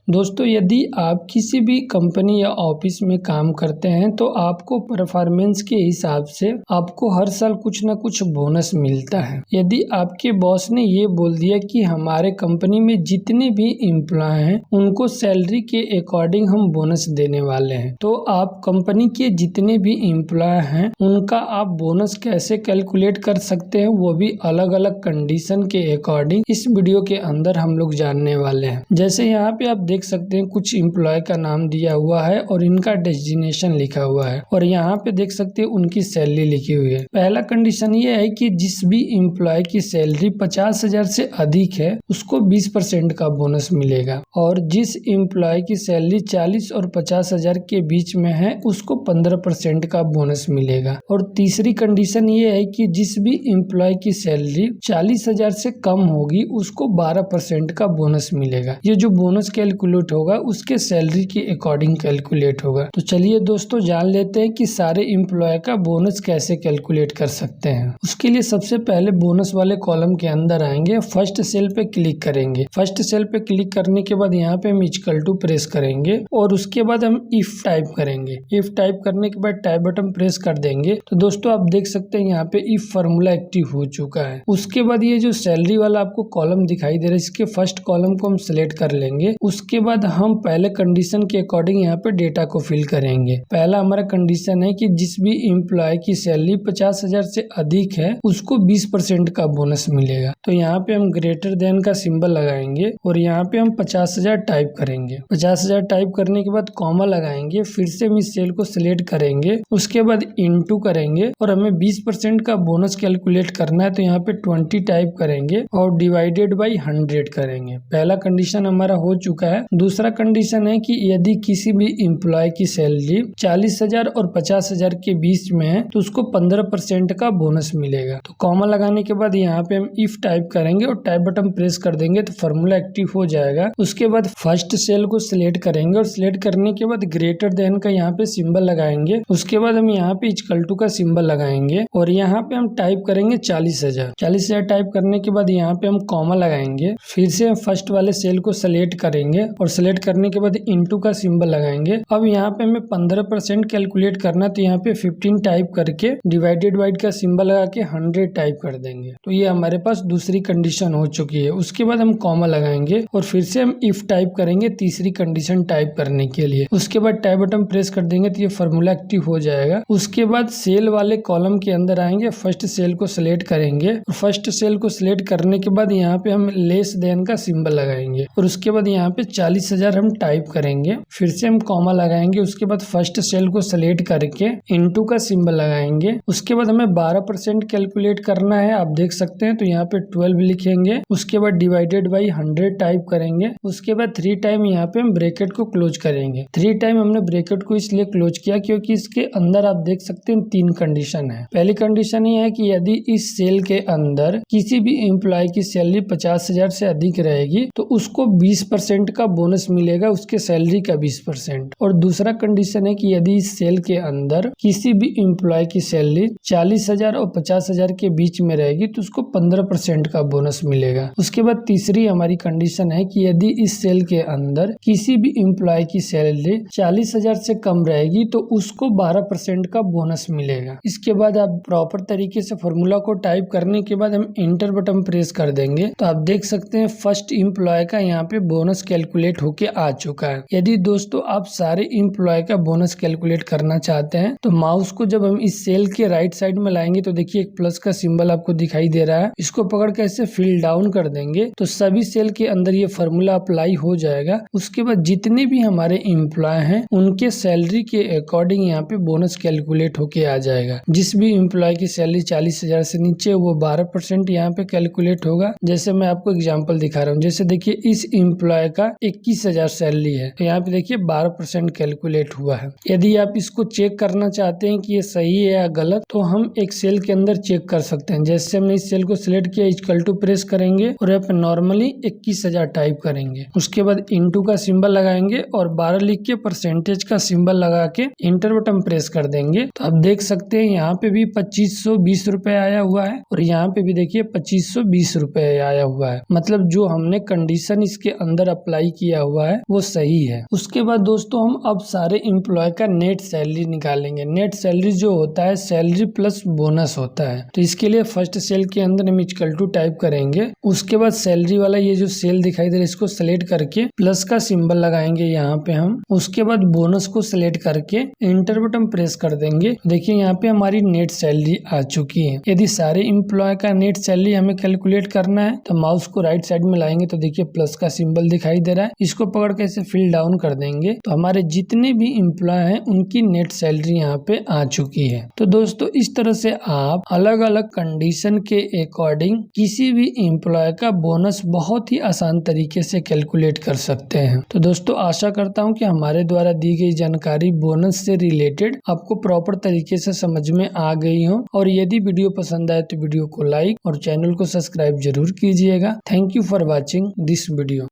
दोस्तों, यदि आप किसी भी कंपनी या ऑफिस में काम करते हैं तो आपको परफॉर्मेंस के हिसाब से आपको हर साल कुछ ना कुछ बोनस मिलता है। यदि आपके बॉस ने ये बोल दिया कि हमारे कंपनी में जितने भी एम्प्लॉय हैं उनको सैलरी के अकॉर्डिंग हम बोनस देने वाले हैं, तो आप कंपनी के जितने भी एम्प्लॉय हैं उनका आप बोनस कैसे कैलकुलेट कर सकते हैं, वो भी अलग अलग कंडीशन के अकॉर्डिंग इस वीडियो के अंदर हम लोग जानने वाले हैं। जैसे यहाँ पे आप देख सकते हैं कुछ एम्प्लॉय का नाम दिया हुआ है और इनका डेजिग्नेशन लिखा हुआ है और यहाँ पे देख सकते हैं उनकी सैलरी लिखी हुई है। पहला कंडीशन ये है कि जिस भी एम्प्लॉय की सैलरी 50,000 से अधिक है उसको 20% का बोनस मिलेगा और जिस एम्प्लॉय की सैलरी 40 और 50,000 के बीच में है उसको 15% का बोनस मिलेगा। और तीसरी कंडीशन ये है कि जिस भी एम्प्लॉय की सैलरी 40,000 से कम होगी उसको 12% का बोनस मिलेगा। ये जो बोनस कैलकुलेट होगा उसके सैलरी के अकॉर्डिंग कैलकुलेट होगा। तो चलिए दोस्तों जान लेते हैं कि सारे एम्प्लॉय का बोनस कैसे कैलकुलेट कर सकते हैं। उसके लिए सबसे पहले बोनस वाले कॉलम के अंदर आएंगे, फर्स्ट सेल पे क्लिक करेंगे। फर्स्ट सेल पे क्लिक करने के बाद यहाँ पे हम इक्वल टू प्रेस करेंगे और उसके बाद हम इफ टाइप करेंगे। इफ टाइप करने के बाद टाइप बटन प्रेस कर देंगे तो दोस्तों आप देख सकते हैं यहाँ पे इफ फॉर्मूला एक्टिव हो चुका है। उसके बाद ये जो सैलरी वाला आपको कॉलम दिखाई दे रहा है इसके फर्स्ट कॉलम को हम सिलेक्ट कर लेंगे। उसके बाद हम पहले कंडीशन के अकॉर्डिंग यहाँ पे डेटा को फिल करेंगे। पहला हमारा कंडीशन है कि जिस भी एम्प्लॉय की सैलरी 50,000 से अधिक है उसको 20% का बोनस मिलेगा। तो यहाँ पे हम ग्रेटर देन का सिंबल लगाएंगे और यहाँ पे हम 50,000 टाइप करेंगे। 50,000 टाइप करने के बाद कॉमा लगाएंगे, फिर से हम इस सेल को सिलेक्ट करेंगे, उसके बाद इनटू करेंगे और हमें 20% का बोनस कैलकुलेट करना है तो यहाँ पे 20 टाइप करेंगे और डिवाइडेड बाई 100 करेंगे। पहला कंडीशन हमारा हो चुका है। दूसरा कंडीशन है कि यदि किसी भी एम्प्लॉय की सैलरी 40,000 और 50,000 के बीच में है तो उसको 15% का बोनस मिलेगा। तो कॉमा लगाने के बाद यहाँ पे हम इफ टाइप करेंगे और टाइप बटन प्रेस कर देंगे तो फॉर्मूला एक्टिव हो जाएगा। उसके बाद फर्स्ट सेल को सिलेक्ट करेंगे और सिलेक्ट करने के बाद ग्रेटर देन का यहाँ पे सिंबल लगाएंगे। उसके बाद हम यहाँ पे इक्वल टू का सिंबल लगाएंगे और यहाँ पे हम टाइप करेंगे 40,000। 40,000 टाइप करने के बाद यहाँ पे हम कॉमा लगाएंगे, फिर से हम फर्स्ट वाले सेल को सिलेक्ट करेंगे और सिलेक्ट करने के बाद इनटू का सिंबल लगाएंगे। अब यहाँ पे हमें 15% कैलकुलेट करना तो यहाँ पे 15 टाइप करके डिवाइडेड बाई का सिंबल लगा के 100 टाइप कर देंगे। तो ये हमारे पास दूसरी कंडीशन हो चुकी है। उसके बाद हम कॉमा लगाएंगे और फिर से हम इफ टाइप करेंगे तीसरी कंडीशन टाइप करने के लिए। उसके बाद टाइप बटन प्रेस कर देंगे तो ये फॉर्मूला एक्टिव हो जाएगा। उसके बाद सेल वाले कॉलम के अंदर आएंगे, फर्स्ट सेल को सिलेक्ट करेंगे और फर्स्ट सेल को सिलेक्ट करने के बाद यहाँ पे हम लेस देन का सिंबल लगाएंगे और उसके बाद यहाँ पे 40,000 हम टाइप करेंगे, फिर से हम कॉमा लगाएंगे। उसके बाद फर्स्ट सेल को सिलेक्ट करके इनटू का सिंबल लगाएंगे। उसके बाद हमें 12% कैलकुलेट करना है, आप देख सकते हैं। तो यहाँ पे 12 लिखेंगे, उसके बाद डिवाइडेड बाई 100 टाइप करेंगे। उसके बाद 3 टाइम यहाँ पे हम ब्रैकेट को क्लोज करेंगे। 3 टाइम हमने ब्रैकेट को इसलिए क्लोज किया क्योंकि इसके अंदर आप देख सकते हैं 3 कंडीशन है। पहली कंडीशन ये है कि यदि इस सेल के अंदर किसी भी एम्प्लॉय की सैलरी 50,000 से अधिक रहेगी तो उसको 20% का बोनस मिलेगा, उसके सैलरी का 20%। और दूसरा कंडीशन है कि यदि इस सेल के अंदर किसी भी एम्प्लॉय की सैलरी 40,000 और 50,000 के बीच में रहेगी तो उसको 15% का बोनस मिलेगा। उसके बाद तीसरी हमारी कंडीशन है कि यदि इस सेल के अंदर किसी भी एम्प्लॉय की सैलरी 40,000 से कम रहेगी तो उसको 12% का बोनस मिलेगा। इसके बाद आप प्रॉपर तरीके से फॉर्मूला को टाइप करने के बाद हम इंटर बटन प्रेस कर देंगे तो आप देख सकते हैं फर्स्ट एम्प्लॉय का यहाँ पे बोनस कैलकुलेट होके आ चुका है। यदि दोस्तों आप सारे एम्प्लॉय का बोनस कैलकुलेट करना चाहते हैं तो माउस को जब हम इस सेल के राइट साइड में लाएंगे तो देखिए एक प्लस का सिंबल आपको दिखाई दे रहा है। इसको पकड़ के ऐसे फिल डाउन कर देंगे तो सभी सेल के अंदर ये फॉर्मूला अप्लाई हो जाएगा। उसके बाद जितने भी हमारे एम्प्लॉय हैं उनके सैलरी के अकॉर्डिंग यहाँ पे बोनस कैलकुलेट होके आ जाएगा। जिस भी एम्प्लॉय की सैलरी 40,000 से नीचे वो 12% यहाँ पे कैलकुलेट होगा। जैसे मैं आपको एग्जांपल दिखा रहा हूँ, जैसे देखिए इस एम्प्लॉय का 21,000 सैलरी है तो यहाँ पे देखिए 12% कैलकुलेट हुआ है। यदि आप इसको चेक करना चाहते हैं कि ये सही है या गलत तो हम एक सेल के अंदर चेक कर सकते हैं। जैसे हमने इस सेल को सिलेक्ट किया, इक्वल टू प्रेस करेंगे और यहाँ पे नॉर्मली 21,000 टाइप करेंगे। उसके बाद इनटू का सिंबल लगाएंगे और 12 लिख के परसेंटेज का सिंबल लगा के इंटर बटन प्रेस कर देंगे तो आप देख सकते हैं यहाँ पे भी 2520 रुपए आया हुआ है और यहाँ पे भी देखिए 2520 रुपए आया हुआ है। मतलब जो हमने कंडीशन इसके अंदर अप्लाई किया हुआ है वो सही है। उसके बाद दोस्तों हम अब सारे एम्प्लॉय का नेट सैलरी निकालेंगे। नेट सैलरी जो होता है सैलरी प्लस बोनस होता है। तो इसके लिए फर्स्ट सेल के अंदर हम इक्वल टू टाइप करेंगे। उसके बाद सैलरी वाला ये जो सेल दिखाई दे रहा है इसको सेलेक्ट करके प्लस का सिंबल लगाएंगे यहाँ पे हम। उसके बाद बोनस को सिलेक्ट करके एंटर बटन प्रेस कर देंगे। देखिए यहाँ पे हमारी नेट सैलरी आ चुकी है। यदि सारे एम्प्लॉय का नेट सैलरी हमें कैलकुलेट करना है तो माउस को राइट साइड में लाएंगे तो देखिए प्लस का सिंबल दिखाई दे रहा है। इसको पकड़ के इसे फिल डाउन कर देंगे तो हमारे जितने भी एम्प्लॉय हैं उनकी नेट सैलरी यहाँ पे आ चुकी है। तो दोस्तों इस तरह से आप अलग अलग कंडीशन के अकॉर्डिंग किसी भी एम्प्लॉय का बोनस बहुत ही आसान तरीके से कैलकुलेट कर सकते हैं। तो दोस्तों आशा करता हूँ कि हमारे द्वारा दी गई जानकारी बोनस से रिलेटेड आपको प्रॉपर तरीके से समझ में आ गई हो। और यदि वीडियो पसंद आए तो वीडियो को लाइक और चैनल को सब्सक्राइब जरूर कीजिएगा। Thank you for watching this video.